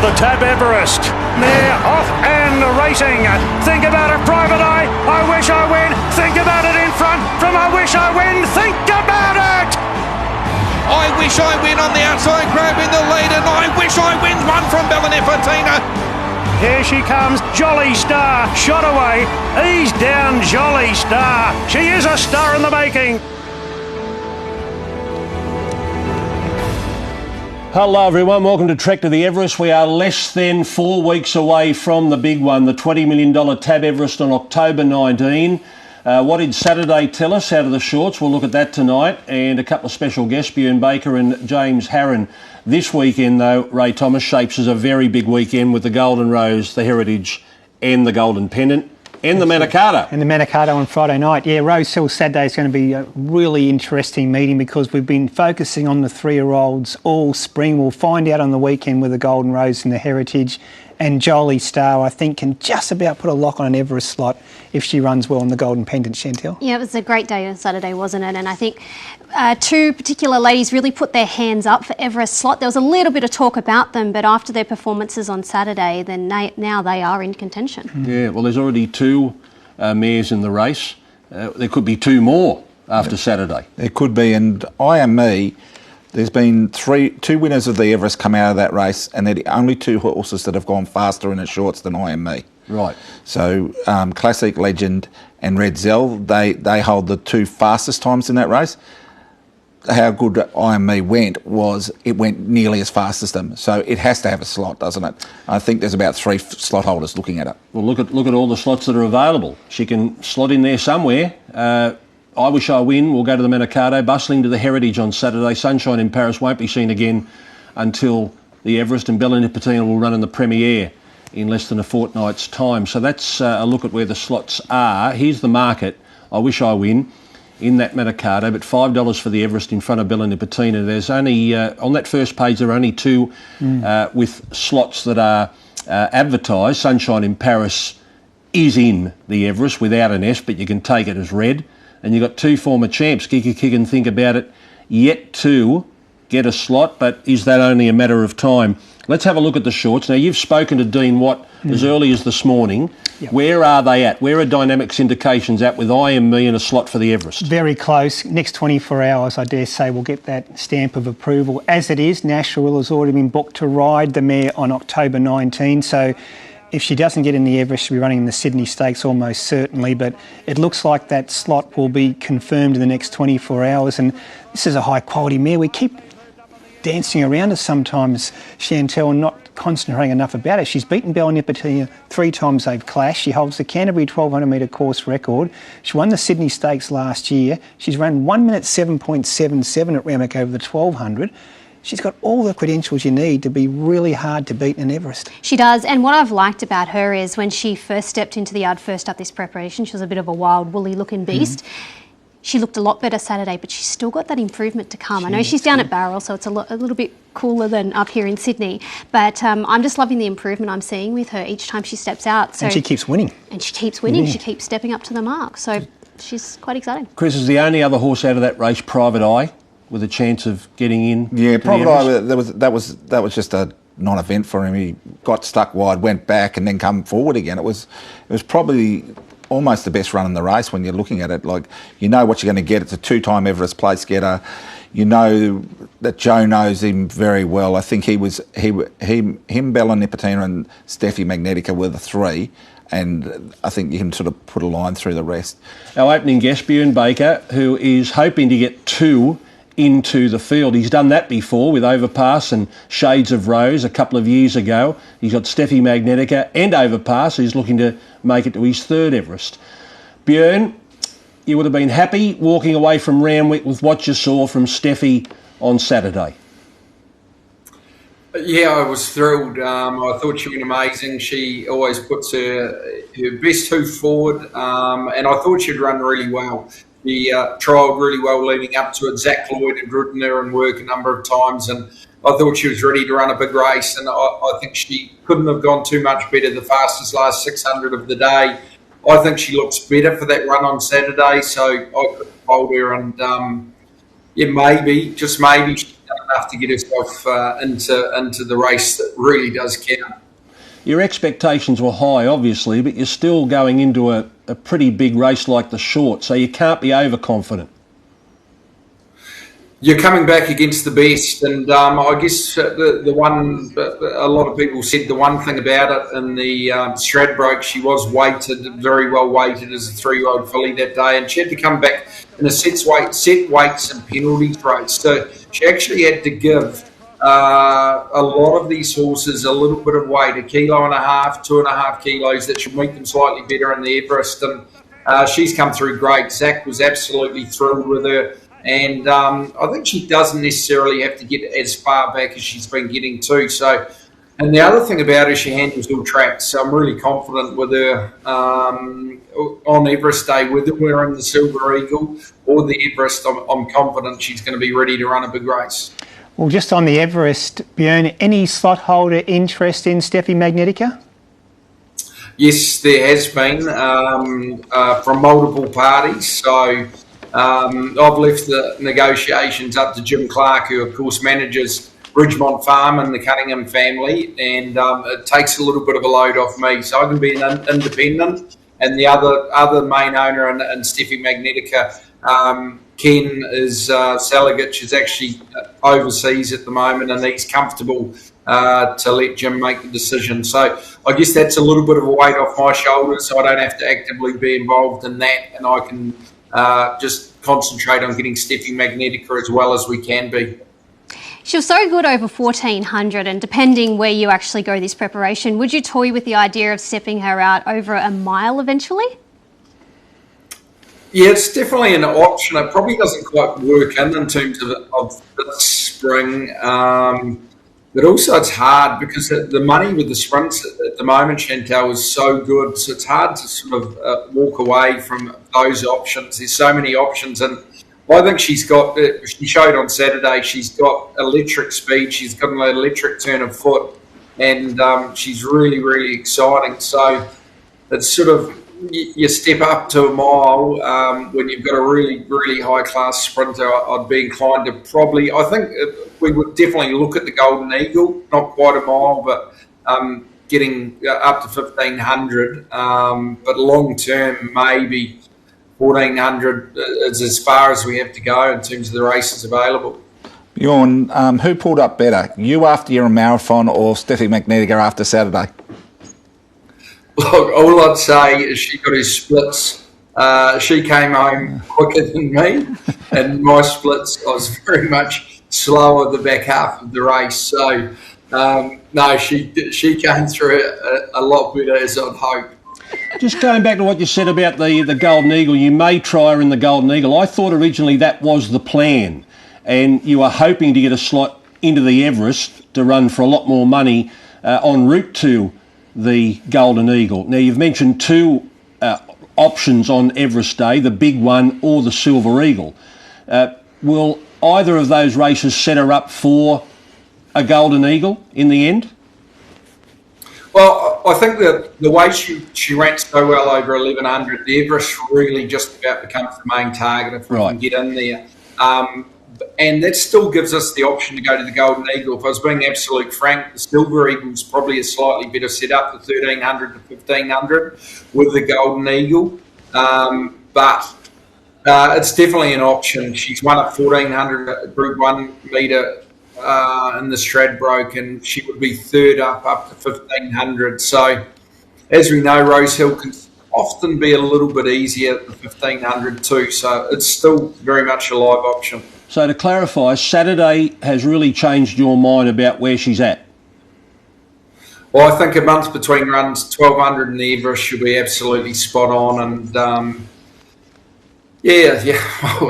the Tab Everest. They're off and racing. Think about it, Private Eye. I wish I win. Think about it in front from I wish I win. Think about it. I wish I win on the outside, grabbing the lead, and I wish I win one from Bellinifatina. Here she comes, Jolly Star, shot away. Ease down, Jolly Star. She is a star in the making. Hello everyone, welcome to Trek to the Everest. We are less than 4 weeks away from the big one, the $20 million Tab Everest on October 19. What did Saturday tell us out of the shorts? We'll look at that tonight, and a couple of special guests, Bjorn Baker and James Harron. This weekend though, Ray Thomas, shapes as a very big weekend with the Golden Rose, the Heritage and the Golden Pendant. And the Manikato. And the Manikato on Friday night. Yeah, Rose Hill Saturday is going to be a really interesting meeting because we've been focusing on the 3-year-olds all spring. We'll find out on the weekend with the Golden Rose and the Heritage. And Jolly Star, I think, can just about put a lock on an Everest slot if she runs well in the Golden Pendant, Chantel. Yeah, it was a great day on Saturday, wasn't it? And I think two particular ladies really put their hands up for Everest slot. There was a little bit of talk about them, but after their performances on Saturday, then now they are in contention. Yeah, well, there's already 2 mares in the race. There could be 2 more after Saturday. There could be, and I Am Me, there's been 2 winners of the Everest come out of that race, and they're the only 2 horses that have gone faster in the shorts than I Am Me. Right. So Classic Legend and Red Zell, they hold the 2 fastest times in that race. How good I Am Me went was it went nearly as fast as them. So it has to have a slot, doesn't it? I think there's about 3 slot holders looking at it. Well, look at all the slots that are available. She can slot in there somewhere. I Wish I Win will go to the Manikato, bustling to the Heritage on Saturday. Sunshine in Paris won't be seen again until the Everest, and Bellinifatina will run in the Premiere in less than a fortnight's time. So that's a look at where the slots are. Here's the market. I Wish I Win in that Manikato, but $5 for the Everest in front of Bellinifatina. There's only, on that first page, there are only 2 with slots that are advertised. Sunshine in Paris is in the Everest without an S, but you can take it as red. And you've got 2 former champs, Kiki Kick and Think About It, yet to get a slot, but is that only a matter of time? Let's have a look at the shorts. Now, you've spoken to Dean Watt as early as this morning. Yep. Where are they at? Where are Dynamics Indications at with I Am Me and a slot for the Everest? Very close. Next 24 hours, I dare say, we'll get that stamp of approval. As it is, Nashville has already been booked to ride the mare on October 19, so if she doesn't get in the Everest, she'll be running in the Sydney Stakes almost certainly, but it looks like that slot will be confirmed in the next 24 hours, and this is a high-quality mare. We keep dancing around her sometimes, Chantel, and not concentrating enough about it. She's beaten Bellinifatina 3 times they've clashed. She holds the Canterbury 1200 metre course record. She won the Sydney Stakes last year. She's run 1 minute 7.77 at Ramac over the 1200. She's got all the credentials you need to be really hard to beat in Everest. She does, and what I've liked about her is when she first stepped into the yard, first up this preparation, she was a bit of a wild, woolly looking beast. She looked a lot better Saturday, but she's still got that improvement to come. I know she's down at Barrel, so it's a little bit cooler than up here in Sydney, but I'm just loving the improvement I'm seeing with her each time she steps out. So, and she keeps winning. And she keeps winning. Yeah. She keeps stepping up to the mark. So she's quite exciting. Chris, is the only other horse out of that race Private Eye with a chance of getting in? Yeah, Private Eye, that was just a non-event for him. He got stuck wide, went back, and then come forward again. It was probably almost the best run in the race when you're looking at it. Like, you know what you're going to get. It's a 2-time Everest place getter. You know that Joe knows him very well. I think him, Bellinifatina and Steffi Magnetica were the 3. And I think you can sort of put a line through the rest. Our opening guest, Bjorn Baker, who is hoping to get 2 into the field. He's done that before with Overpass and Shades of Rose a couple of years ago. He's got Steffi Magnetica and Overpass, who's looking to make it to his 3rd Everest. Bjorn, you would have been happy walking away from Randwick with what you saw from Steffi on Saturday. Yeah, I was thrilled. I thought she went amazing. She always puts her best hoof forward, and I thought she'd run really well. He trialled really well leading up to it. Zach Lloyd had ridden her and work a number of times, and I thought she was ready to run a big race, and I think she couldn't have gone too much better. The fastest last 600 of the day. I think she looks better for that run on Saturday, so I could hold her, and maybe, just maybe, she's done enough to get herself into the race that really does count. Your expectations were high, obviously, but you're still going into a pretty big race like the short, so you can't be overconfident. You're coming back against the best, and I guess the one a lot of people said the one thing about it in the Stradbroke, she was weighted, very well weighted as a 3-year-old filly that day, and she had to come back in a set weights and penalties race. So she actually had to give a lot of these horses a little bit of weight, 1.5 kilos, 2.5 kilos, that should make them slightly better in the Everest. And she's come through great. Zach was absolutely thrilled with her. And I think she doesn't necessarily have to get as far back as she's been getting to. So, and the other thing about her, she handles all tracks. So I'm really confident with her on Everest Day, whether we're in the Silver Eagle or the Everest. I'm confident she's going to be ready to run a big race. Well, just on the Everest, Bjorn, any slot holder interest in Steffi Magnetica? Yes, there has been from multiple parties. So I've left the negotiations up to Jim Clark, who of course manages Ridgemont Farm and the Cunningham family, and it takes a little bit of a load off me, so I can be an independent. And the other main owner in Steffi Magnetica, Ken Saligich, is actually overseas at the moment, and he's comfortable to let Jim make the decision. So I guess that's a little bit of a weight off my shoulders, so I don't have to actively be involved in that, and I can just concentrate on getting Steffi Magnetica as well as we can be. She was so good over 1400, and depending where you actually go this preparation, would you toy with the idea of stepping her out over a mile eventually? Yeah, it's definitely an option. It probably doesn't quite work in terms of this spring. But also it's hard because the money with the sprints at the moment, Chantal, is so good. So it's hard to sort of walk away from those options. There's so many options. And I think she showed on Saturday, she's got electric speed. She's got an electric turn of foot. And she's really, really exciting. So it's sort of, you step up to a mile when you've got a really, really high-class sprinter. I'd be inclined to probably, I think we would definitely look at the Golden Eagle, not quite a mile, but getting up to 1,500. But long-term, maybe 1,400 is as far as we have to go in terms of the races available. Bjorn, who pulled up better, you after your marathon or Steffi Magnetica after Saturday? Look, all I'd say is she got her splits. She came home quicker than me, and my splits, I was very much slower the back half of the race. So, no, she came through it a lot better, as I'd hoped. Just going back to what you said about the Golden Eagle, you may try her in the Golden Eagle. I thought originally that was the plan, and you were hoping to get a slot into the Everest to run for a lot more money en route to the Golden Eagle. Now, you've mentioned two options on Everest Day, the big one or the Silver Eagle. Will either of those races set her up for a Golden Eagle in the end? Well, I think that the way she ranked so well over 1,100, the Everest really just about becomes the main target if we can get in there. And that still gives us the option to go to the Golden Eagle. If I was being absolute frank, the Silver Eagle's probably a slightly better setup, the 1,300 to 1,500 with the Golden Eagle. But it's definitely an option. She's won at 1,400 Group 1 metre in the Stradbroke, and she would be third up to 1,500. So, as we know, Rosehill can often be a little bit easier at the 1,500 too. So it's still very much a live option. So to clarify, Saturday has really changed your mind about where she's at? Well, I think a month between runs, 1,200 and the Everest should be absolutely spot on. And well,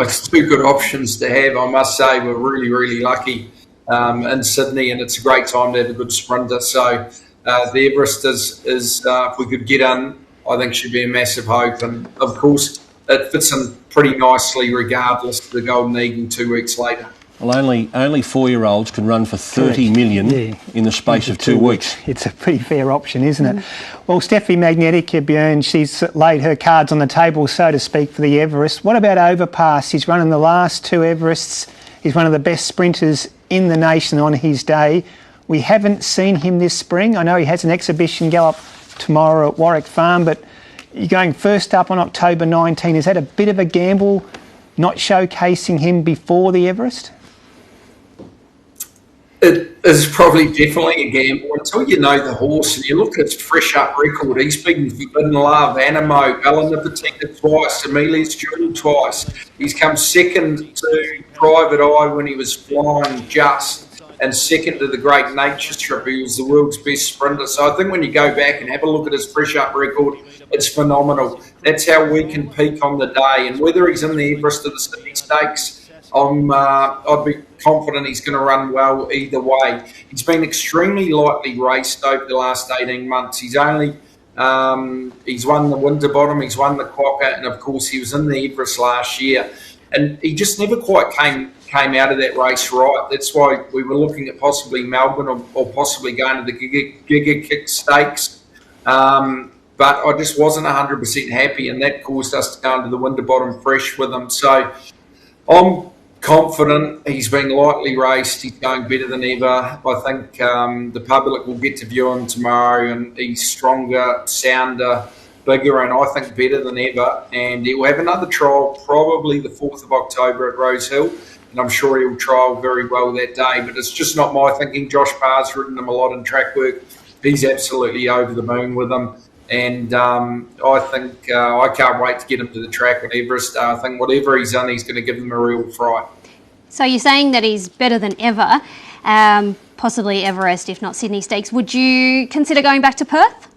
it's two good options to have. I must say we're really, really lucky in Sydney, and it's a great time to have a good sprinter. So the Everest is if we could get in, I think should be a massive hope. And of course, it fits in pretty nicely regardless of the Golden Eagle 2 weeks later. Well, only 4-year-olds can run for 30 million in the space of 2 weeks. It's a pretty fair option, isn't it? Well, Steffi Magnetica, Bjorn, she's laid her cards on the table, so to speak, for the Everest. What about Overpass? He's running the last 2 Everests. He's one of the best sprinters in the nation on his day. We haven't seen him this spring. I know he has an exhibition gallop tomorrow at Warwick Farm, but you're going first up on October 19. Is that a bit of a gamble, not showcasing him before the Everest? It is probably definitely a gamble until you know the horse and you look at his fresh up record. He's beaten Forbidden Love, Animo, Belinipatina twice, Amelia's Jewel twice. He's come second to Private Eye when he was flying just, and second to the Great Nature Strip. He was the world's best sprinter. So I think when you go back and have a look at his fresh up record, it's phenomenal. That's how we can peak on the day. And whether he's in the Everest or the Sydney Stakes, I'd be confident he's going to run well either way. He's been extremely lightly raced over the last 18 months. He's only he's won the Winterbottom, he's won the Quokka, and of course he was in the Everest last year. And he just never quite came out of that race right. That's why we were looking at possibly Melbourne or possibly going to the Giga Kick Stakes. But I just wasn't 100% happy, and that caused us to go into the Winterbottom fresh with him. So I'm confident. He's been lightly raced. He's going better than ever. I think the public will get to view him tomorrow, and he's stronger, sounder, bigger, and I think better than ever. And he will have another trial probably the 4th of October at Rose Hill, and I'm sure he'll trial very well that day. But it's just not my thinking. Josh Parr's ridden him a lot in track work. He's absolutely over the moon with him. And I think I can't wait to get him to the track on Everest. I think whatever he's done, he's going to give them a real fright. So you're saying that he's better than ever, possibly Everest, if not Sydney Stakes. Would you consider going back to Perth?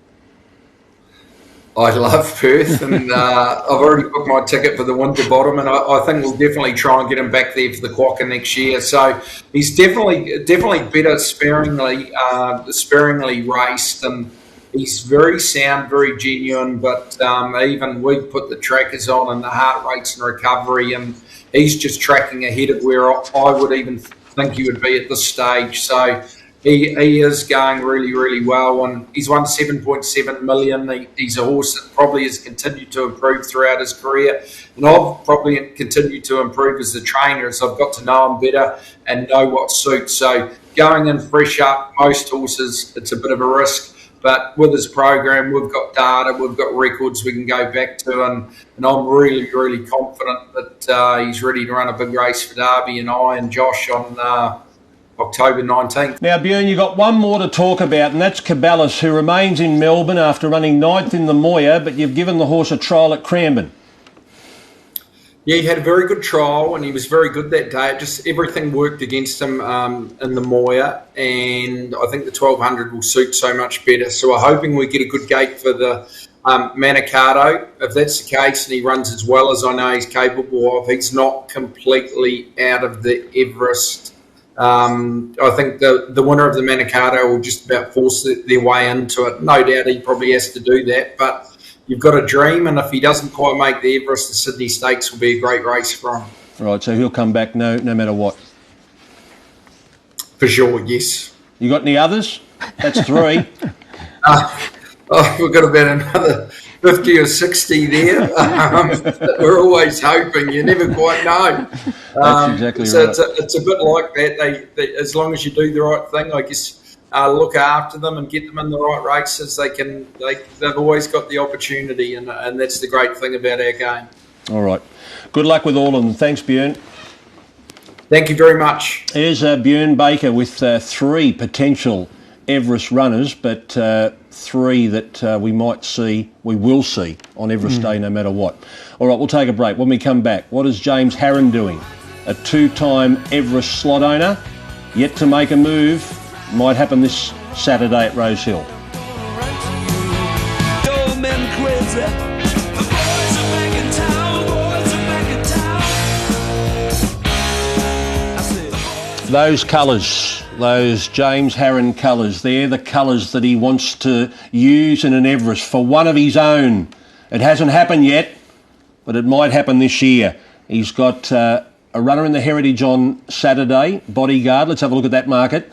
I love Perth, and I've already booked my ticket for the Winterbottom, and I think we'll definitely try and get him back there for the Quokka next year. So he's definitely better sparingly raced, and he's very sound, very genuine, but even we put the trackers on and the heart rates and recovery, and he's just tracking ahead of where I would even think he would be at this stage. So he is going really, really well, and he's won 7.7 million. He's a horse that probably has continued to improve throughout his career, and I've probably continued to improve as a trainer as I've got to know him better and know what suits. So going in fresh up, most horses, it's a bit of a risk. But with his program, we've got data, we've got records we can go back to, and I'm really, really confident that he's ready to run a big race for Derby and I and Josh on October 19th. Now, Bjorn, you've got one more to talk about, and that's Caballas, who remains in Melbourne after running 9th in the Moir, but you've given the horse a trial at Cranbourne. Yeah, he had a very good trial and he was very good that day. Just everything worked against him in the Moir, and I think the 1200 will suit so much better. So we're hoping we get a good gate for the Manikato. If that's the case and he runs as well as I know he's capable of, he's not completely out of the Everest. I think the winner of the Manikato will just about force their way into it. No doubt he probably has to do that, but you've got a dream, and if he doesn't quite make the Everest, the Sydney Stakes will be a great race for him. Right, so he'll come back no matter what. For sure, yes. You got any others? That's 3. We've got about another 50 or 60 there. We're always hoping. You never quite know. That's exactly so right. It's a bit like that. They as long as you do the right thing, I guess. Look after them and get them in the right races. They've always got the opportunity, and that's the great thing about our game. All right. Good luck with all of them. Thanks, Bjorn. Thank you very much. Here's Bjorn Baker with 3 potential Everest runners, but 3 that we will see on Everest Day no matter what. All right, we'll take a break. When we come back, what is James Harron doing? A 2-time Everest slot owner, yet to make a move. Might happen this Saturday at Rose Hill. Those colours, those James Harron colours, they're the colours that he wants to use in an Everest for one of his own. It hasn't happened yet, but it might happen this year. He's got a runner in the Heritage on Saturday, Bodyguard. Let's have a look at that market.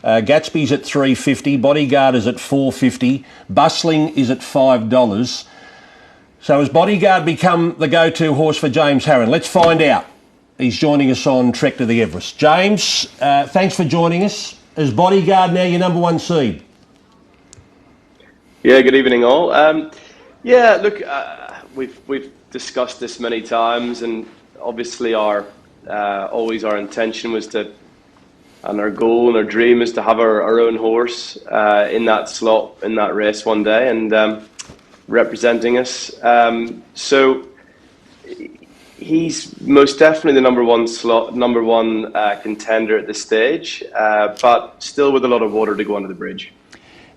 Gatsby's at $3.50, Bodyguard is at $4.50, Bustling is at $5. So has Bodyguard become the go-to horse for James Harron? Let's find out. He's joining us on Trek to the Everest. James, thanks for joining us. Is Bodyguard now your number one seed? Yeah, good evening all. We've discussed this many times, and obviously our intention was to, and our goal and our dream is to have our own horse in that slot in that race one day, and representing us. So he's most definitely the number one contender at this stage, but still with a lot of water to go under the bridge.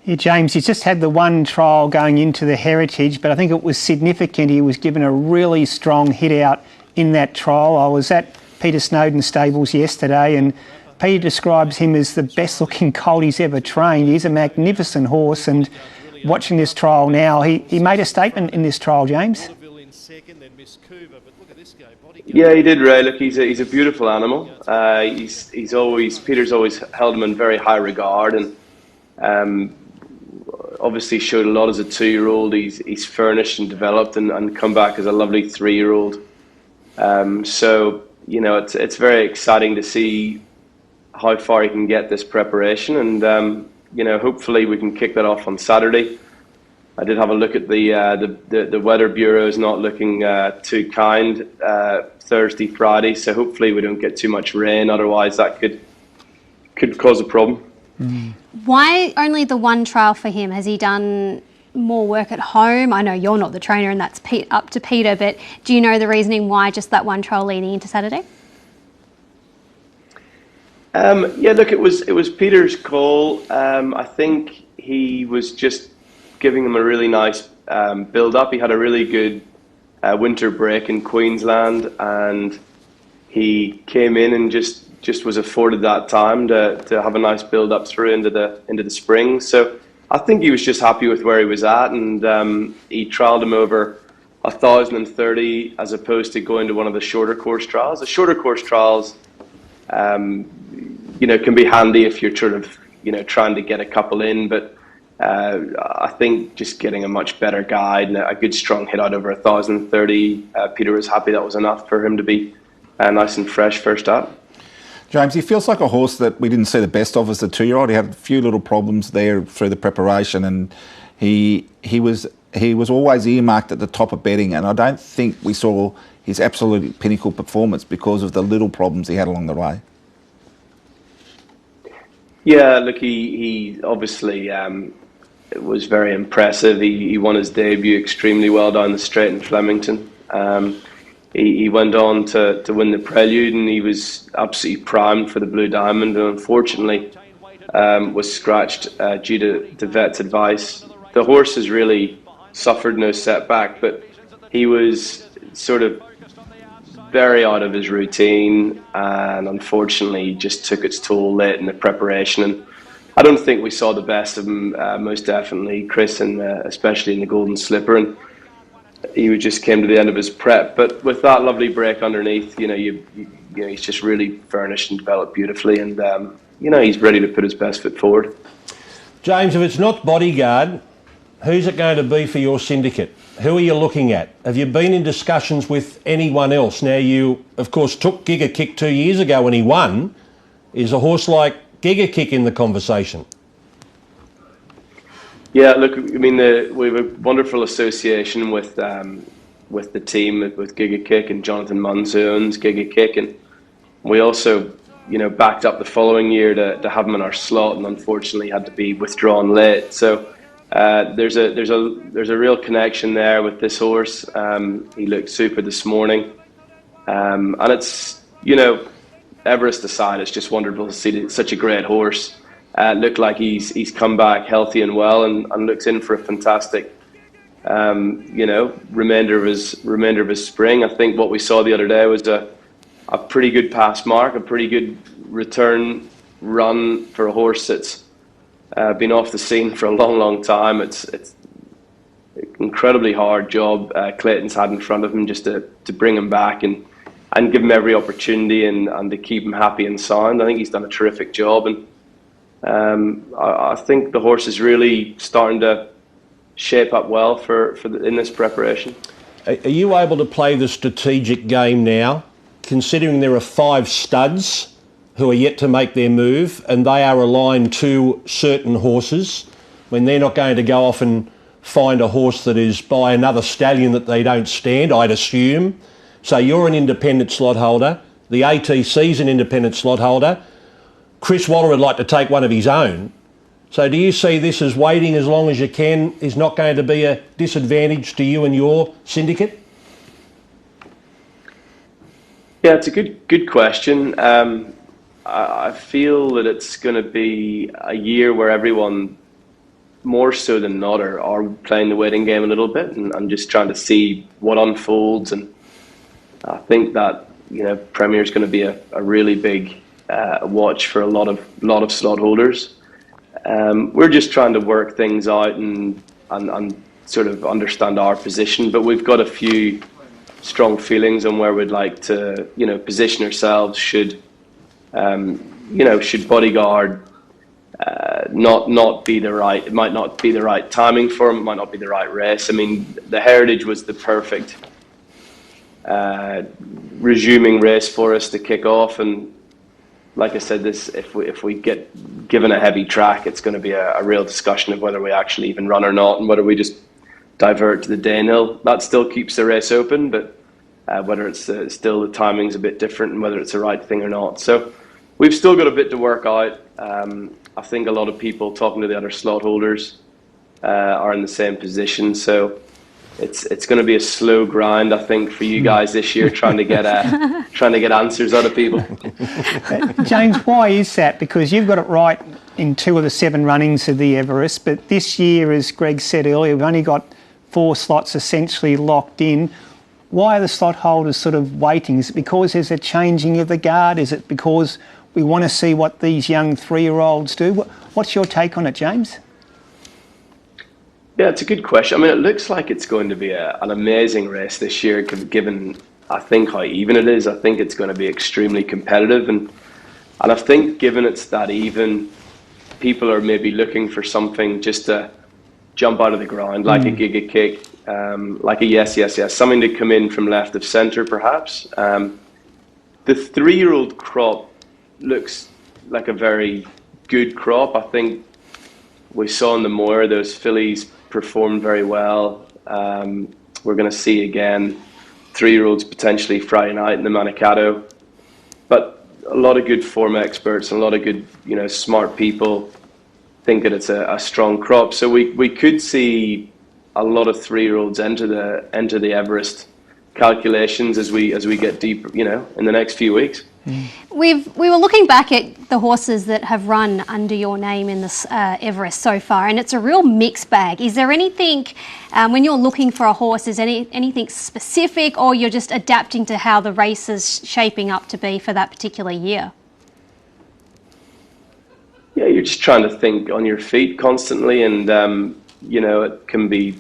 Yeah, James, he's just had the one trial going into the Heritage, but I think it was significant. He was given a really strong hit out in that trial. I was at Peter Snowden's stables yesterday, and Peter describes him as the best looking colt he's ever trained. He's a magnificent horse, and watching this trial now, he made a statement in this trial, James. Yeah, he did, Ray. Look, he's a beautiful animal. Peter's always held him in very high regard, and obviously showed a lot as a 2-year-old. He's furnished and developed and come back as a lovely 3-year-old. So it's very exciting to see how far he can get this preparation, and hopefully we can kick that off on Saturday. I did have a look at the weather bureau is not looking too kind Thursday, Friday, so hopefully we don't get too much rain. Otherwise, that could cause a problem. Mm. Why only the one trial for him? Has he done more work at home? I know you're not the trainer and that's up to Peter, but do you know the reasoning why just that one trial leading into Saturday? Look, it was Peter's call. I think he was just giving him a really nice build-up. He had a really good winter break in Queensland, and he came in and just was afforded that time to have a nice build up through into the spring. So I think he was just happy with where he was at, and he trialled him over 1,030 as opposed to going to one of the shorter course trials. The shorter course trials, can be handy if you're sort of trying to get a couple in, but I think just getting a much better guide and a good strong hit out over 1,030, Peter was happy that was enough for him to be nice and fresh first up. James, he feels like a horse that we didn't see the best of as a 2-year-old. He had a few little problems there through the preparation, and he was always earmarked at the top of betting, and I don't think we saw his absolute pinnacle performance because of the little problems he had along the way. Yeah, look, he obviously was very impressive. He won his debut extremely well down the straight in Flemington. He went on to win the Prelude, and he was absolutely primed for the Blue Diamond, and unfortunately was scratched due to the vet's advice. The horse has really suffered no setback, but he was sort of very out of his routine, and unfortunately just took its toll late in the preparation. And I don't think we saw the best of him, most definitely, Chris, and especially in the Golden Slipper. And he just came to the end of his prep, but with that lovely break underneath, he's just really furnished and developed beautifully, and he's ready to put his best foot forward. James, if it's not Bodyguard, who's it going to be for your syndicate? Who are you looking at? Have you been in discussions with anyone else? Now, you, of course, took Giga Kick 2 years ago when he won. Is a horse like Giga Kick in the conversation? Yeah, look, I mean, we have a wonderful association with the team, with Giga Kick, and Jonathan Munns owns Giga Kick, and we also, backed up the following year to have him in our slot, and unfortunately had to be withdrawn late. So there's a real connection there with this horse. He looked super this morning, and it's Everest aside, it's just wonderful to see such a great horse. Look like he's come back healthy and well, and looks in for a fantastic, remainder of his spring. I think what we saw the other day was a pretty good pass mark, a pretty good return run for a horse that's been off the scene for a long time. It's an incredibly hard job Clayton's had in front of him just to bring him back and give him every opportunity and to keep him happy and sound. I think he's done a terrific job, and I think the horse is really starting to shape up well in this preparation. Are you able to play the strategic game now considering there are 5 studs who are yet to make their move and they are aligned to certain horses, when they're not going to go off and find a horse that is by another stallion that they don't stand, I'd assume. So you're an independent slot holder. The ATC's an independent slot holder. Chris Waller would like to take one of his own. So do you see this as waiting as long as you can is not going to be a disadvantage to you and your syndicate? Yeah, it's a good question. I feel that it's going to be a year where everyone, more so than not, are playing the waiting game a little bit and just trying to see what unfolds. And I think that, Premier is going to be a really big watch for a lot of slot holders. We're just trying to work things out and sort of understand our position, but we've got a few strong feelings on where we'd like to, position ourselves. Should Bodyguard not be the right, it might not be the right timing for him, it might not be the right race. I mean, the Heritage was the perfect resuming race for us to kick off, and like I said, this if we get given a heavy track, it's going to be a real discussion of whether we actually even run or not, and whether we just divert to the Danehill. That still keeps the race open, but whether it's still the timing's a bit different and whether it's the right thing or not. So we've still got a bit to work out. I think a lot of people talking to the other slot holders are in the same position. So it's going to be a slow grind, I think, for you guys this year, trying to get answers out of people. James, why is that? Because you've got it right in 2 of the 7 runnings of the Everest, but this year, as Greg said earlier, we've only got 4 slots essentially locked in. Why are the slot holders sort of waiting? Is it because there's a changing of the guard? Is it because we want to see what these young 3-year-olds do? What's your take on it, James? Yeah, it's a good question. I mean, it looks like it's going to be an amazing race this year, given, I think, how even it is. I think it's going to be extremely competitive. And I think given it's that even, people are maybe looking for something just to jump out of the ground, like a Giga Kick, like a yes, something to come in from left of centre, perhaps. The 3-year-old crop looks like a very good crop. I think we saw in the Moir, those fillies performed very well. We're going to see again 3-year-olds potentially Friday night in the Manikato. But a lot of good form experts and a lot of good, smart people think that it's a strong crop. So we could see a lot of 3-year-olds enter the Everest calculations as we get deeper, in the next few weeks. We were looking back at the horses that have run under your name in this Everest so far, and it's a real mixed bag. Is there anything, when you're looking for a horse, is anything specific, or you're just adapting to how the race is shaping up to be for that particular year? Yeah, you're just trying to think on your feet constantly, and it can be,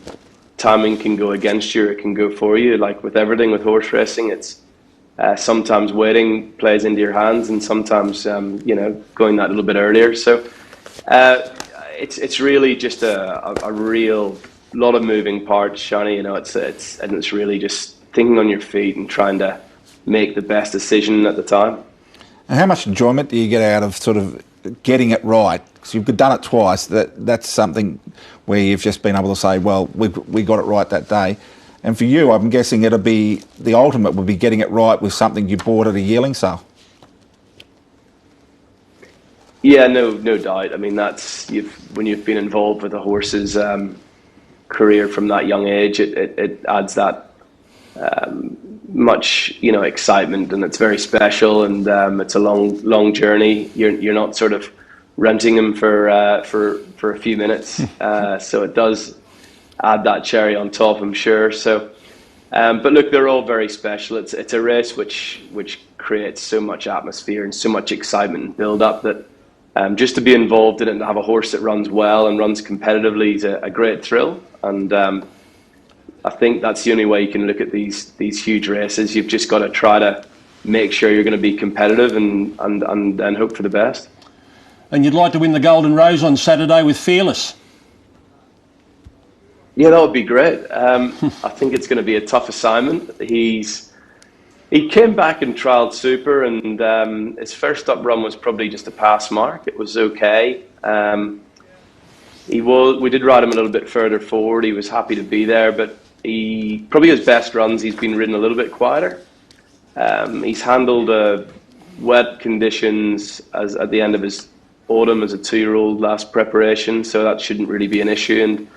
timing can go against you, or it can go for you. Like with everything with horse racing, it's sometimes waiting plays into your hands, and sometimes going that little bit earlier. So it's really just a real lot of moving parts, Shani. It's really just thinking on your feet and trying to make the best decision at the time. And how much enjoyment do you get out of sort of getting it right? Because you've done it twice. That's something where you've just been able to say, well, we got it right that day. And for you, I'm guessing it'll be the ultimate would be getting it right with something you bought at a yearling sale. Yeah, no doubt. I mean, when you've been involved with a horse's career from that young age, it adds that much excitement, and it's very special, and it's a long journey. You're not sort of renting him for a few minutes, so it does add that cherry on top, I'm sure. So, but look, they're all very special. It's a race which creates so much atmosphere and so much excitement and build up that just to be involved in it and have a horse that runs well and runs competitively is a great thrill. And I think that's the only way you can look at these huge races. You've just got to try to make sure you're going to be competitive and hope for the best. And you'd like to win the Golden Rose on Saturday with Fearless? Yeah, that would be great. I think it's going to be a tough assignment. He's He came back and trialled super, and his first up run was probably just a pass mark. It was okay. We did ride him a little bit further forward. He was happy to be there, but probably his best runs, he's been ridden a little bit quieter. He's handled wet conditions at the end of his autumn as a 2-year-old last preparation, so that shouldn't really be an issue. And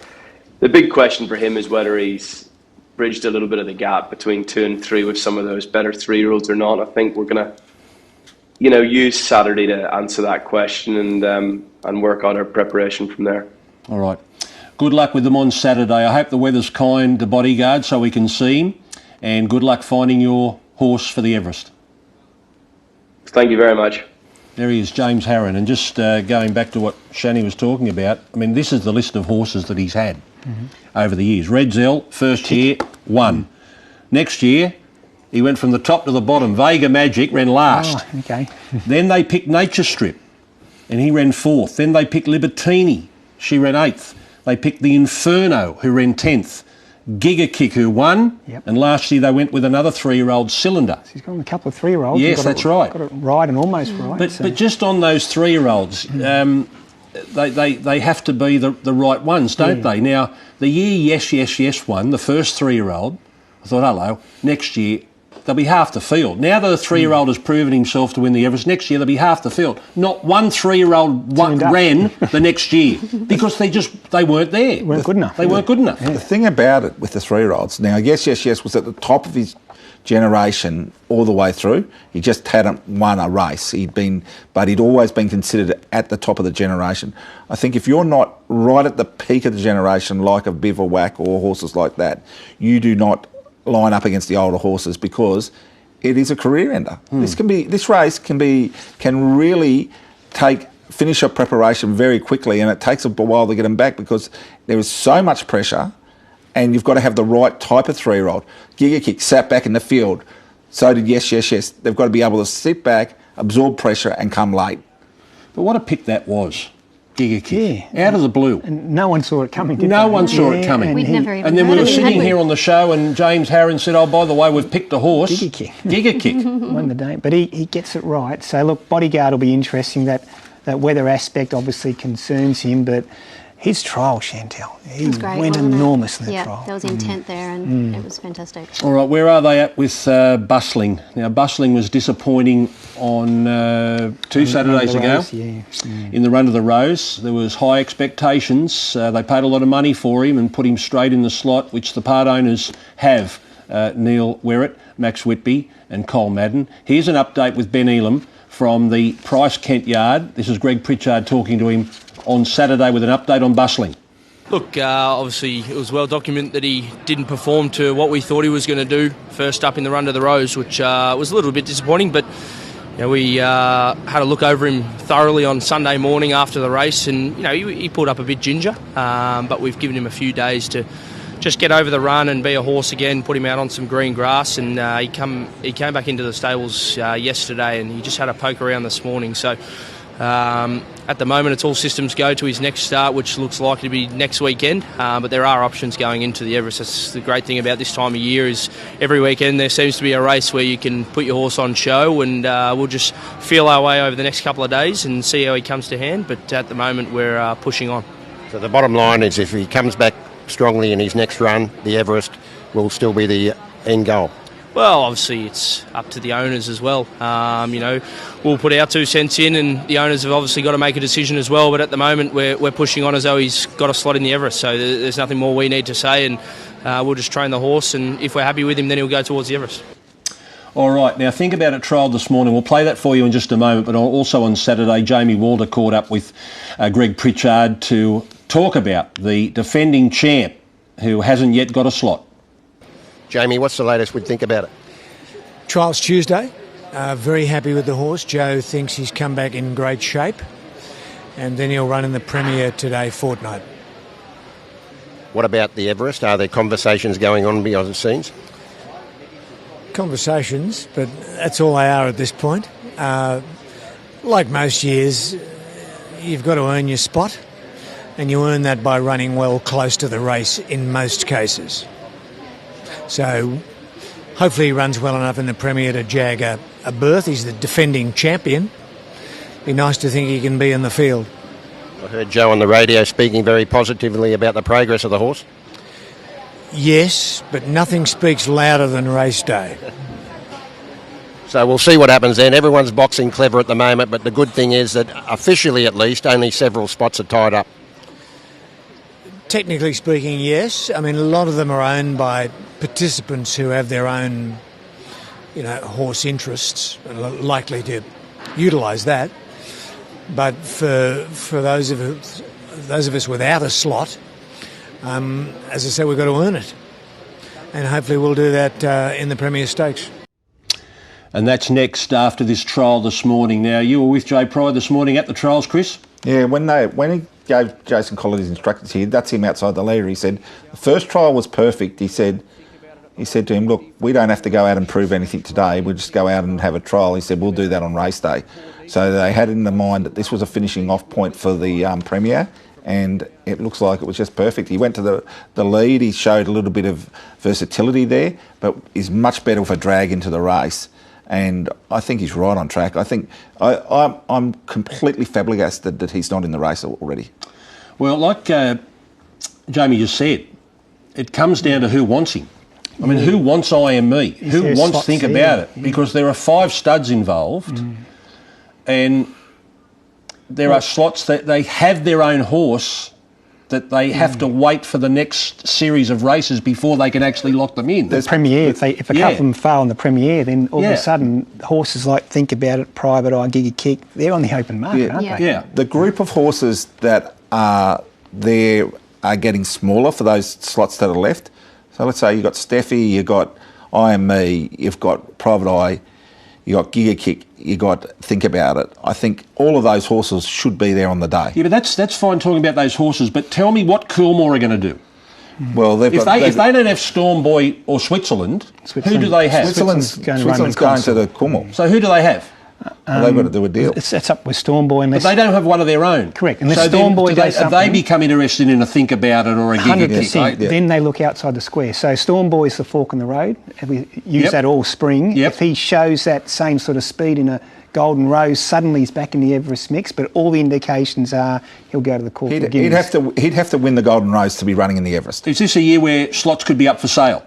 the big question for him is whether he's bridged a little bit of the gap between 2 and 3 with some of those better 3-year-olds or not. I think we're going to, use Saturday to answer that question and work on our preparation from there. All right. Good luck with them on Saturday. I hope the weather's kind to Bodyguard so we can see him, and good luck finding your horse for the Everest. Thank you very much. There he is, James Harron. And just going back to what Shani was talking about, I mean, this is the list of horses that he's had over the years. Red Zell, first year, won. Next year, he went from the top to the bottom. Vega Magic ran last. Oh, okay. Then they picked Nature Strip, and he ran 4th. Then they picked Libertini. She ran 8th. They picked the Inferno, who ran 10th. Giga Kick, who won, and last year they went with another 3-year-old Cylinder. So he's got a couple of 3-year-olds. Yes, that's right. Got it right and almost right. But just on those 3-year-olds, they have to be the right ones, don't they? Now, the year Yes won, the first 3-year-old, I thought, hello, next year they'll be half the field. Now that the 3-year-old has proven himself to win the Everest, next year they'll be half the field. Not one 3-year-old ran the next year because they weren't there. They weren't good enough. They weren't good enough. The thing about it with the 3-year-olds, now, Yes was at the top of his generation all the way through. He just hadn't won a race. But he'd always been considered at the top of the generation. I think if you're not right at the peak of the generation, like a Bivouac or horses like that, you do not line up against the older horses because it is a career ender. This race can really finish a preparation very quickly, and it takes a while to get them back because there is so much pressure, and you've got to have the right type of 3-year-old. Giga Kick sat back in the field. So did Yes. They've got to be able to sit back, absorb pressure, and come late. But what a pick that was. Giga Kick. Yeah. Out of the blue. And no one saw it coming, did No they? one saw it coming. We'd never even And then we were heard of him, sitting had we? here on the show and James Harron said, oh, by the way, we've picked a horse. Giga Kick. Giga Kick. Won the day. But he gets it right. So, look, Bodyguard will be interesting. That weather aspect obviously concerns him, but his trial, Chantel, he great, went wasn't it? enormously in the Yeah, trial. there was intent there and it was fantastic. All right, where are they at with Bustling? Now, Bustling was disappointing on 2 Saturdays ago in the Run of the Rose. There was high expectations. They paid a lot of money for him and put him straight in the slot, which the part owners have. Neil Werrett, Max Whitby and Cole Madden. Here's an update with Ben Elam from the Price Kent Yard. This is Greg Pritchard talking to him on Saturday with an update on Bustling. Look, obviously it was well documented that he didn't perform to what we thought he was going to do first up in the Run to the Rose, which was a little bit disappointing, but we had a look over him thoroughly on Sunday morning after the race, and he pulled up a bit ginger, but we've given him a few days to just get over the run and be a horse again, put him out on some green grass, and he came back into the stables yesterday, and he just had a poke around this morning. So at the moment, it's all systems go to his next start, which looks likely to be next weekend. But there are options going into the Everest. That's the great thing about this time of year is every weekend there seems to be a race where you can put your horse on show, and we'll just feel our way over the next couple of days and see how he comes to hand. But at the moment, we're pushing on. So the bottom line is if he comes back strongly in his next run, the Everest will still be the end goal. Well, obviously it's up to the owners as well. We'll put our 2 cents in, and the owners have obviously got to make a decision as well. But at the moment, we're pushing on as though he's got a slot in the Everest. So there's nothing more we need to say, and we'll just train the horse. And if we're happy with him, then he'll go towards the Everest. All right, now think about it trialled this morning. We'll play that for you in just a moment, but also on Saturday, Jamie Walter caught up with Greg Pritchard to talk about the defending champ who hasn't yet got a slot. Jamie, what's the latest we'd think about it? Trials Tuesday. Very happy with the horse. Joe thinks he's come back in great shape. And then he'll run in the Premier today fortnight. What about the Everest? Are there conversations going on behind the scenes? Conversations, but that's all they are at this point. Like most years, you've got to earn your spot. And you earn that by running well close to the race in most cases. So Hopefully he runs well enough in the Premier to jag a berth. He's the defending champion. Be nice to think he can be in the field. I heard Joe on the radio speaking very positively about the progress of the horse. Yes, but nothing speaks louder than race day. So we'll see what happens then. Everyone's boxing clever at the moment, but the good thing is that officially at least only several spots are tied up. Technically speaking, yes. I mean, a lot of them are owned by participants who have their own, horse interests and are likely to utilise that. But for those of us without a slot, as I said, we've got to earn it. And hopefully we'll do that in the Premier Stakes. And that's next after this trial this morning. Now, you were with Jay Pride this morning at the trials, Chris? Yeah, when he gave Jason Collett his instructions here, that's him outside the leader. He said, the first trial was perfect. He said to him, look, we don't have to go out and prove anything today. We'll just go out and have a trial. He said, we'll do that on race day. So they had in the mind that this was a finishing off point for the Premier, and it looks like it was just perfect. He went to the lead. He showed a little bit of versatility there, but is much better with a drag into the race. And I think he's right on track. I think I'm completely flabbergasted that he's not in the race already. Well, like Jamie just said, it comes down to who wants him. I mean, who wants IME? Who wants to think about it? Because there are 5 studs involved, and there are slots that they have their own horse that they have to wait for the next series of races before they can actually lock them in. The Premier, if a couple of them fail in the Premier, then all of a sudden horses like Think About It, Private Eye, Giga Kick, they're on the open market, aren't they? Yeah. The group of horses that are there are getting smaller for those slots that are left. So let's say you've got Steffi, you've got IME, you've got Private Eye, you've got Giga Kick, you've got Think About It. I think all of those horses should be there on the day. Yeah, but that's fine talking about those horses, but tell me what Coolmore are going to do. Well, if they don't have Storm Boy or Switzerland, who do they have? Switzerland's going to the Coolmore. So who do they have? Well, they've got to do a deal. It's up with Storm Boy. But they don't have one of their own. Correct. Unless Storm Boy does something. They become interested in a Think About It or a Giga Kick. 100%. Then they look outside the square. So Storm Boy is the fork in the road. We use that all spring. If he shows that same sort of speed in a Golden Rose, suddenly he's back in the Everest mix, but all the indications are he'll go to the court. He'd have to win the Golden Rose to be running in the Everest. Is this a year where slots could be up for sale?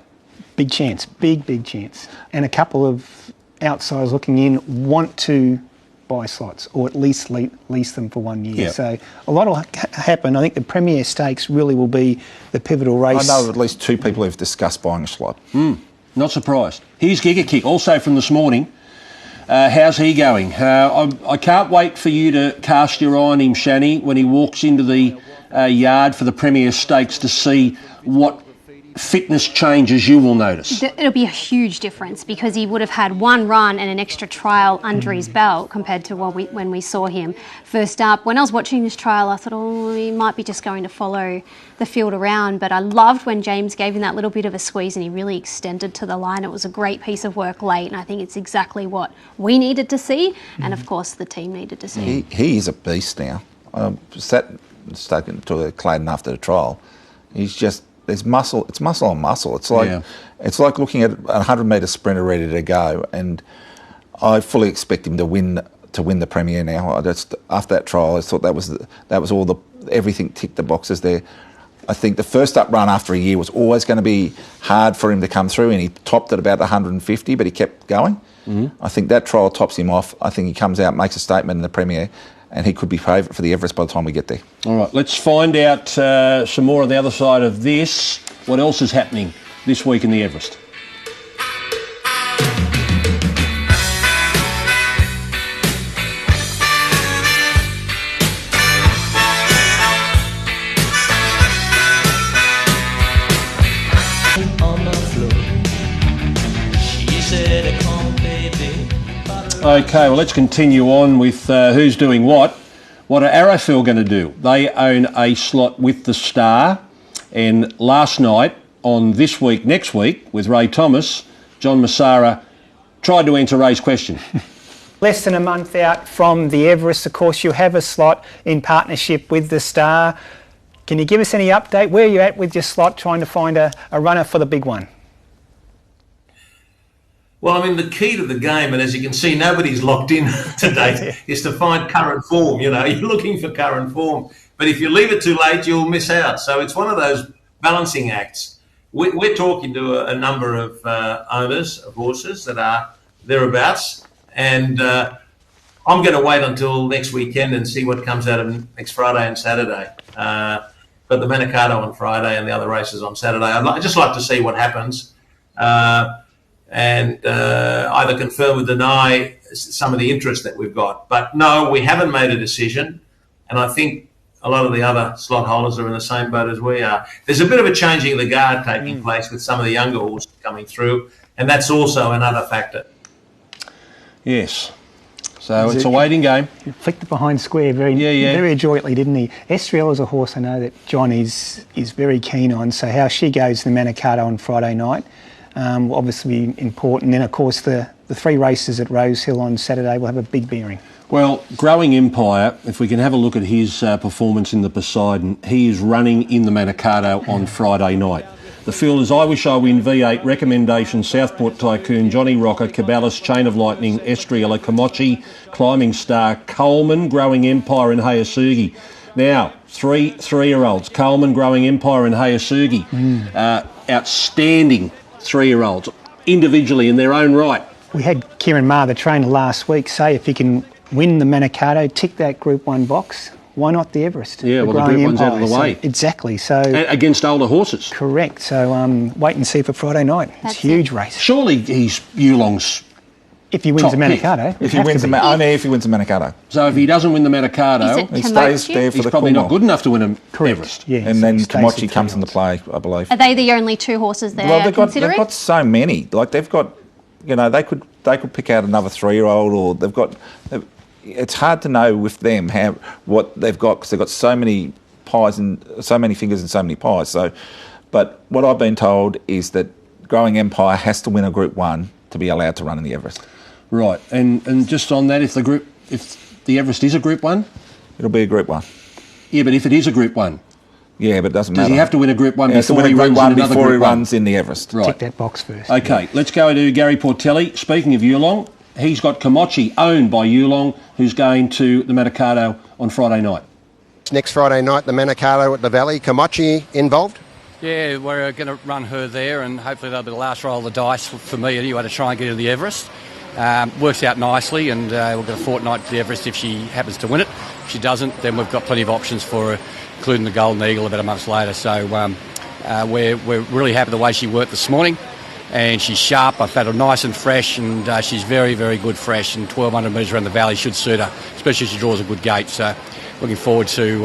Big chance. Big chance. And a couple of outsiders looking in want to buy slots, or at least lease them for 1 year. So a lot will happen. I think the Premier Stakes really will be the pivotal race. I know at least 2 people who've discussed buying a slot. Not surprised. Here's Giga Kick, also from this morning. How's he going? I can't wait for you to cast your eye on him, Shani, when he walks into the yard for the Premier Stakes to see what fitness changes you will notice. It'll be a huge difference because he would have had 1 run and an extra trial under his belt compared to when we saw him first up. When I was watching this trial, I thought, he might be just going to follow the field around, but I loved when James gave him that little bit of a squeeze and he really extended to the line. It was a great piece of work late, and I think it's exactly what we needed to see, and of course the team needed to see. He is a beast now. Spoken to Clayton after the trial. He's just, there's muscle. It's muscle on muscle. It's like looking at a 100-metre sprinter ready to go, and I fully expect him to win the Premier now. After that trial, I thought that was all everything ticked the boxes there. I think the first up run after a year was always going to be hard for him to come through, and he topped at about 150, but he kept going. I think that trial tops him off. I think he comes out, makes a statement in the Premier, and he could be favourite for the Everest by the time we get there. All right, let's find out some more on the other side of this. What else is happening this week in the Everest? Okay, well, let's continue on with who's doing what. What are Arrowfield going to do? They own a slot with the Star, and last night on This Week, Next Week, with Ray Thomas, John Massara tried to answer Ray's question. Less than a month out from the Everest, of course, you have a slot in partnership with the Star. Can you give us any update? Where are you at with your slot trying to find a runner for the big one? Well, I mean, the key to the game, and as you can see, nobody's locked in to date, is to find current form. You know, you're looking for current form. But if you leave it too late, you'll miss out. So it's one of those balancing acts. We're talking to a number of owners of horses that are thereabouts, and I'm going to wait until next weekend and see what comes out of next Friday and Saturday. But the Manikato on Friday and the other races on Saturday, I'd just like to see what happens. And either confirm or deny some of the interest that we've got. But no, we haven't made a decision, and I think a lot of the other slot holders are in the same boat as we are. There's a bit of a changing of the guard taking place with some of the younger horses coming through, and that's also another factor. Yes. So it's a waiting game. He flicked it behind square very adroitly, didn't he? Estriel is a horse I know that John is very keen on, so how she goes in the Manikato on Friday night will obviously be important. Then, of course, the 3 races at Rosehill on Saturday will have a big bearing. Well, Growing Empire, if we can have a look at his performance in the Poseidon, he is running in the Manikato on Friday night. The field is I Wish I Win, V8, Recommendation, Southport Tycoon, Johnny Rocker, Caballas, Chain of Lightning, Estriella, Komochi, Climbing Star, Coleman, Growing Empire and Hayasugi. Now, 3-year-olds, Coleman, Growing Empire and Hayasugi, outstanding 3-year-olds, individually in their own right. We had Kieran Maher, the trainer, last week say if he can win the Manikato, tick that Group 1 box, why not the Everest? Yeah, well, the Group 1's out of the way. Exactly. So against older horses. Correct. So wait and see for Friday night. It's a huge race. Surely he's Yulong's if he wins the Manikato. If he wins the Manikato. So if he doesn't win the Manikato, he stays there for he's the probably not good enough to win an Correct. Everest. Yeah, and then Komochi comes into play, I believe. Are they the only 2 horses there? Well, they've considering? got so many. Like they've got, you know, they could pick out another 3-year-old, or they've got. It's hard to know with them what they've got because they've got so many pies and so many fingers and so many pies. So, but what I've been told is that Growing Empire has to win a Group 1 to be allowed to run in the Everest. Right, and just on that, if the Everest is a Group 1, it'll be a Group 1. Yeah, but if it is a Group 1, yeah, but it doesn't matter. Does he have to win a Group 1 before he runs in the Everest? Right. Tick that box first. Okay, let's go to Gary Portelli. Speaking of Yulong, he's got Komochi, owned by Yulong, who's going to the Manikato on Friday night. Next Friday night, the Manikato at the Valley. Komochi involved? Yeah, we're going to run her there, and hopefully that'll be the last roll of the dice for me anyway to try and get to the Everest. Works out nicely, and we'll get a fortnight to the Everest if she happens to win it. If she doesn't, then we've got plenty of options for her, including the Golden Eagle about a month later. So we're really happy the way she worked this morning. And she's sharp. I've had her nice and fresh, and she's very, very good fresh. And 1,200 metres around the valley should suit her, especially if she draws a good gate. So looking forward to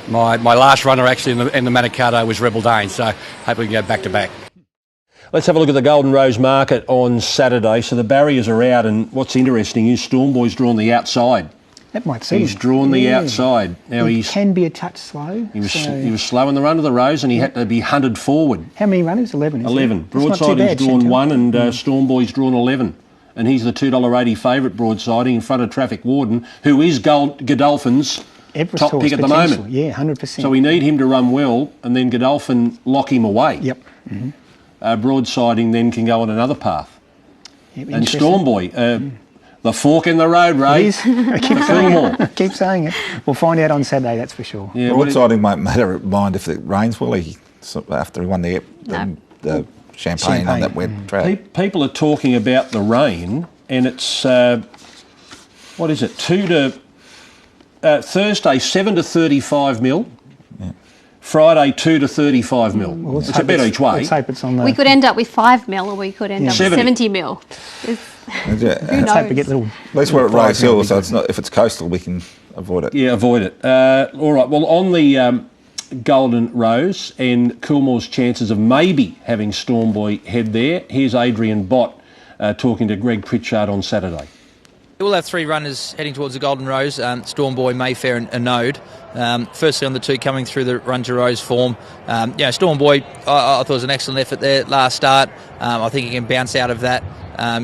my last runner actually in the Manikato was Rebel Dane. So hopefully we can go back to back. Let's have a look at the Golden Rose market on Saturday. So the barriers are out, and what's interesting is Stormboy's drawn the outside. That might see. He's drawn the outside. Now he can be a touch slow. He was slow in the run of the Rose, and he had to be hunted forward. How many runners? 11. 11. Broadside has drawn 1, and Stormboy's drawn 11. And he's the $2.80 favourite broadsiding in front of Traffic Warden, who is Godolphin's Everest top pick at the moment. Yeah, 100%. So we need him to run well, and then Godolphin lock him away. Yep. Broadsiding then can go on another path. Yep, and Stormboy, the fork in the road, Ray. It is. I keep saying it. We'll find out on Saturday, that's for sure. Yeah, broadsiding won't mind if it rains, will he? After he won the champagne on that wet track. People are talking about the rain, and it's what is it? Thursday 7 to 35 mil. Yeah. Friday 2 to 35 mil. Well, it's a bet each way. Let's hope it's on the... We could end up with 5 mil, or we could end up with 70 mil. Let's hope we get little. At least we're at Rosehill, so it's not. If it's coastal, we can avoid it. Yeah, avoid it. All right. Well, on the Golden Rose and Coolmore's chances of maybe having Stormboy head there. Here's Adrian Bott talking to Greg Pritchard on Saturday. We'll have 3 runners heading towards the Golden Rose, Stormboy, Mayfair and Node. Firstly on the 2 coming through the Run to Rose form. Stormboy, I thought it was an excellent effort there last start. I think he can bounce out of that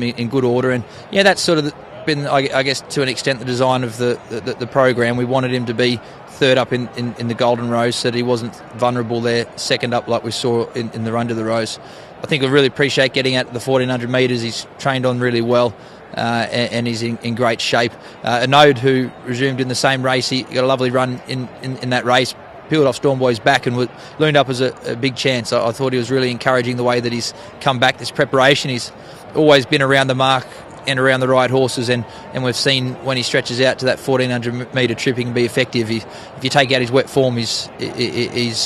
in good order. And that's sort of been, I guess, to an extent, the design of the program. We wanted him to be third up in the Golden Rose, so that he wasn't vulnerable there, second up like we saw in the Run to the Rose. I think I really appreciate getting out to the 1400 metres. He's trained on really well. And he's in great shape. Anode, who resumed in the same race, he got a lovely run in that race, peeled off Storm Boy's back and loomed up as a big chance. I thought he was really encouraging the way that he's come back this preparation. He's always been around the mark and around the right horses, and we've seen when he stretches out to that 1400 metre trip, he can be effective. If you take out his wet form, he's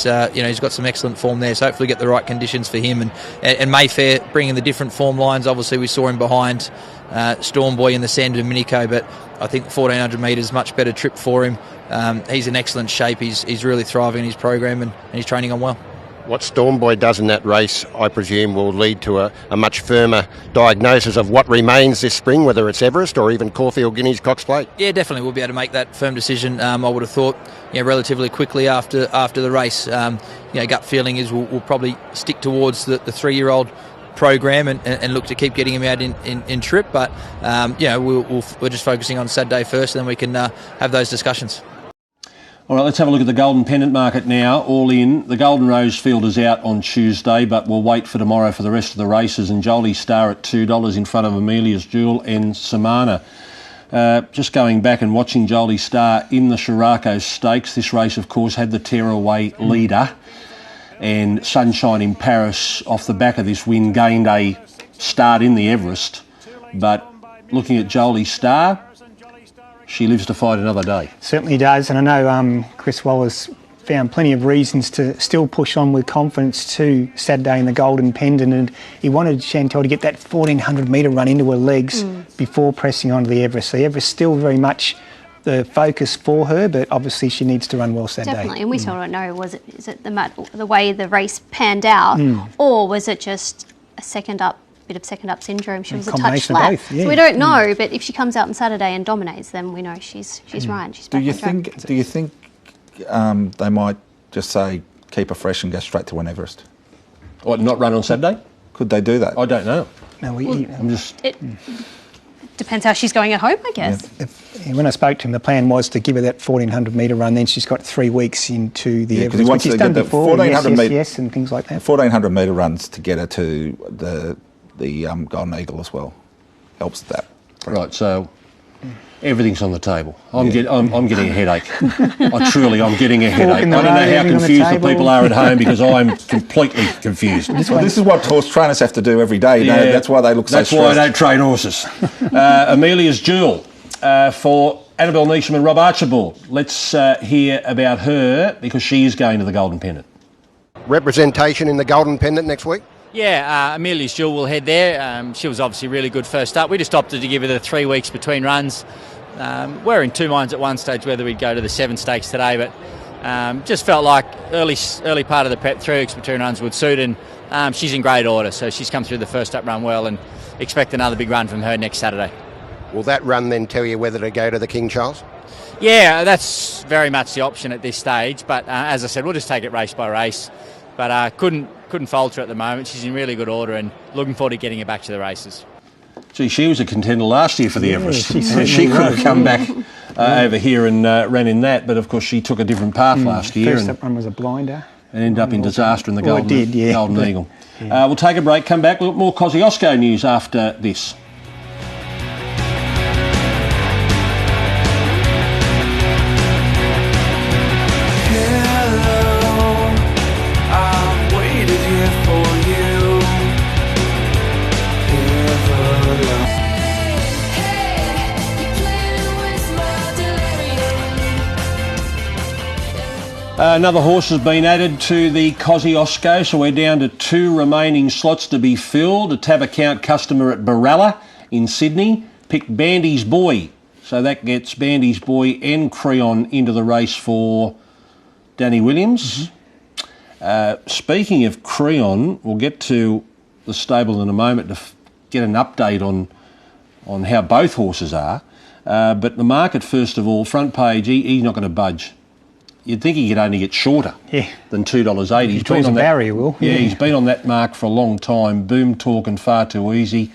got some excellent form there. So hopefully get the right conditions for him, and Mayfair bringing the different form lines. Obviously we saw him behind Storm Boy in the Sand and Minico, but I think 1400 metres much better trip for him. He's in excellent shape. He's really thriving in his program, and he's training on well. What Storm Boy does in that race, I presume, will lead to a much firmer diagnosis of what remains this spring, whether it's Everest or even Caulfield Guineas Cox Plate. Yeah, definitely we'll be able to make that firm decision. I would have thought, relatively quickly after the race. Gut feeling is we'll probably stick towards the 3-year-old program and look to keep getting him out in trip. But we're just focusing on Saturday first, and then we can have those discussions. All right, let's have a look at the Golden Pennant market now. All in. The Golden Rose field is out on Tuesday, but we'll wait for tomorrow for the rest of the races. And Jolie Star at $2 in front of Amelia's Jewel and Samana. Just going back and watching Jolie Star in the Shirako Stakes. This race, of course, had the tearaway leader. And Sunshine in Paris, off the back of this win, gained a start in the Everest. But looking at Jolie Star, she lives to fight another day. Certainly does, and I know Chris Waller's found plenty of reasons to still push on with confidence to Saturday in the Golden Pendant, and he wanted Chantal to get that 1400 metre run into her legs before pressing on to the Everest. The Everest still very much the focus for her, but obviously she needs to run well Saturday. Definitely, and we still don't know, is it the way the race panned out, or was it just a bit of second up syndrome? She was a touch flat. Both, yeah. So we don't know, but if she comes out on Saturday and dominates, then we know she's right. She's back on track. Do you think they might just say keep her fresh and go straight to win Everest? Or not run on Saturday? Could they do that? I don't know. No, it depends how she's going at home, I guess. Yeah. When I spoke to him, the plan was to give her that 1400 metre run. Then she's got 3 weeks into the Everest, which she's done before. 1400 yes, and things like that. 1400 metre runs to get her to the Golden Eagle as well. Helps that. Right, so everything's on the table. I'm getting a headache. I'm getting a headache. I don't know how confused the people are at home, because I'm completely confused. This is what horse trainers have to do every day. Yeah, that's why they look so stressed. That's why I don't train horses. Amelia's Jewel for Annabelle Neesham and Rob Archibald. Let's hear about her, because she is going to the Golden Pendant. Representation in the Golden Pendant next week? Yeah, Amelia's Jewel will head there. She was obviously really good first up. We just opted to give her the 3 weeks between runs. We're in two minds at one stage whether we'd go to the 7 stakes today, but just felt like early part of the prep, 3 weeks between runs would suit, and she's in great order. So she's come through the first up run well, and expect another big run from her next Saturday. Will that run then tell you whether to go to the King Charles? Yeah, that's very much the option at this stage. But as I said, we'll just take it race by race. But couldn't falter at the moment. She's in really good order, and looking forward to getting her back to the races. Gee, she was a contender last year for the Everest. She could have come back over here and ran in that, but of course she took a different path last year. First up run was a blinder. And ended up in disaster in the Golden Eagle. Yeah. We'll take a break, come back, look more Kosciuszko news after this. Another horse has been added to the Kosciuszko, so we're down to 2 remaining slots to be filled. A tab account customer at Barella in Sydney picked Bandy's Boy, so that gets Bandy's Boy and Creon into the race for Danny Williams. Speaking of Creon, we'll get to the stable in a moment to get an update on how both horses are. But the market, first of all, front page, he's not going to budge. You'd think he could only get shorter than $2.80. He's been on that barrier, Will. Yeah, he's been on that mark for a long time. Boom talking far too easy.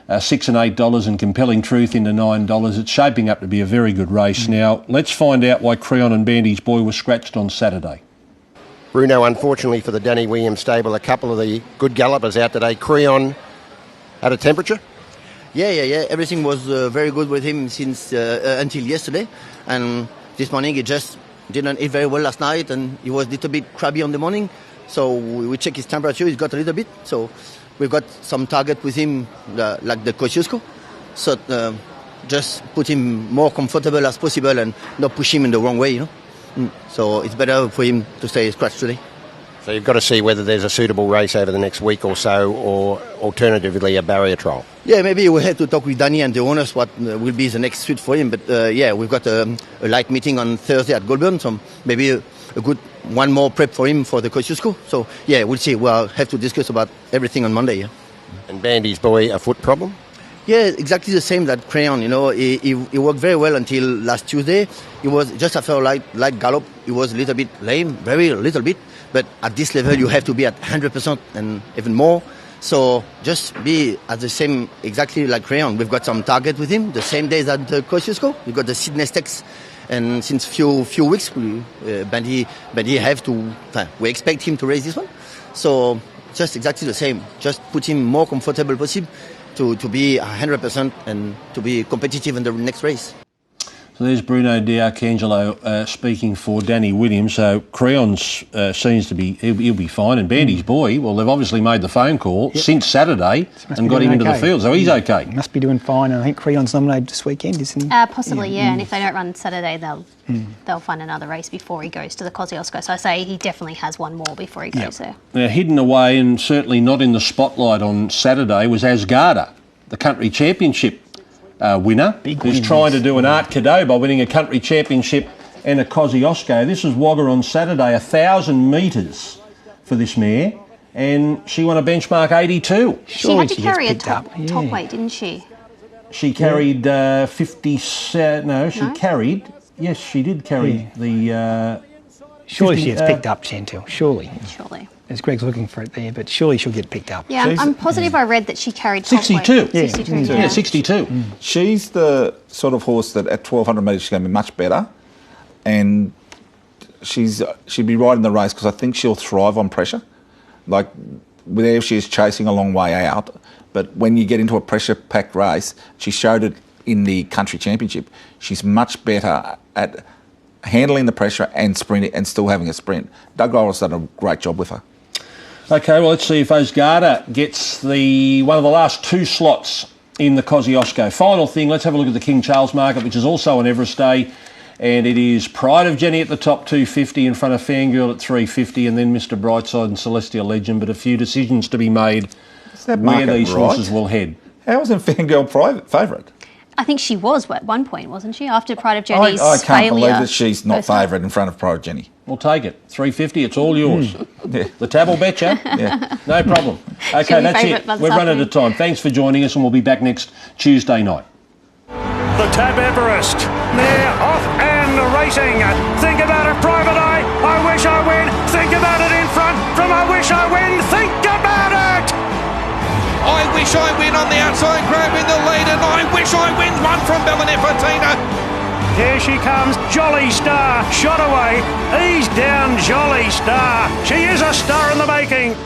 $6 and $8 and Compelling Truth into $9. It's shaping up to be a very good race. Now, let's find out why Creon and Bandy's Boy were scratched on Saturday. Bruno, unfortunately for the Danny Williams stable, a couple of the good gallopers out today. Creon had a temperature? Yeah. Everything was very good with him since until yesterday. And this morning he just didn't eat very well last night and he was a little bit crabby on the morning. So we check his temperature, he's got a little bit. So we've got some target with him, like the Kosciuszko. So just put him more comfortable as possible and not push him in the wrong way, you know. So it's better for him to stay scratched today. So you've got to see whether there's a suitable race over the next week or so, or alternatively a barrier trial. Yeah, maybe we'll have to talk with Danny and the owners what will be the next suit for him. But we've got a light meeting on Thursday at Goulburn, so maybe a good one more prep for him for the Kosciuszko. So yeah, we'll see. We'll have to discuss about everything on Monday. Yeah. And Bandy's Boy, a foot problem? Yeah, exactly the same that Creon. You know, he worked very well until last Tuesday. He was just after a light gallop. He was a little bit lame, very little bit. But at this level, you have to be at 100% and even more. So just be at the same, exactly like Creon. We've got some target with him. The same days at the Kosciuszko. We've got the Sydney Stakes. And since few weeks, Bandy have to. We expect him to race this one. So just exactly the same. Just put him more comfortable possible to be 100% and to be competitive in the next race. So there's Bruno D'Arcangelo speaking for Danny Williams. So Creon's seems to be, he'll be fine. And Bandy's Boy, well, they've obviously made the phone call since Saturday and got him into the field, so he's okay. He must be doing fine. And I think Creon's nominated this weekend, isn't he? Possibly, yeah. And if they don't run Saturday, they'll find another race before he goes to the Kosciuszko. So I say he definitely has one more before he goes there. Now, hidden away and certainly not in the spotlight on Saturday was Asgarda, the country championship winner, who's trying to do an Art Cadeau by winning a country championship and a Kosciuszko. This was Wagga on Saturday, 1,000 metres for this mare, and she won a benchmark 82. She had to carry a top weight, didn't she? She carried 50... No, she carried... Yes, she did carry the... Surely she gets picked up, Chantel, surely. Surely. As Greg's looking for it there, but surely she'll get picked up. Yeah, I'm positive I read that she carried 62. Yeah. 62. Yeah, 62. She's the sort of horse that at 1,200 metres she's going to be much better, and she'd be right in the race because I think she'll thrive on pressure. Like, there she is chasing a long way out, but when you get into a pressure-packed race, she showed it in the country championship. She's much better at handling the pressure and sprinting and still having a sprint. Doug Lawrence done a great job with her. Okay, well, let's see if Asgarda gets one of the last two slots in the Kosciuszko. Final thing, let's have a look at the King Charles market, which is also on Everest Day, and it is Pride of Jenny at the top, 250, in front of Fangirl at 350, and then Mr Brightside and Celestial Legend, but a few decisions to be made where these horses will head. How wasn't Fangirl favourite? I think she was at one point, wasn't she? After Pride of Jenny's I can't believe failure. that she's not favourite in front of Pride of Jenny. We'll take it. 350, it's all yours. The tab will bet you. No problem. Okay, that's it. We've run out of time. Thanks for joining us, and we'll be back next Tuesday night. The Tab Everest. They're off and racing. Think about it, Private Eye. I wish I win. Think about it in front from I wish I win. Think about it. I wish I win on the outside, grab in the lead, and I wish I win one from Bellinefatina. Here she comes, Jolly Star, shot away, ease down Jolly Star. She is a star in the making.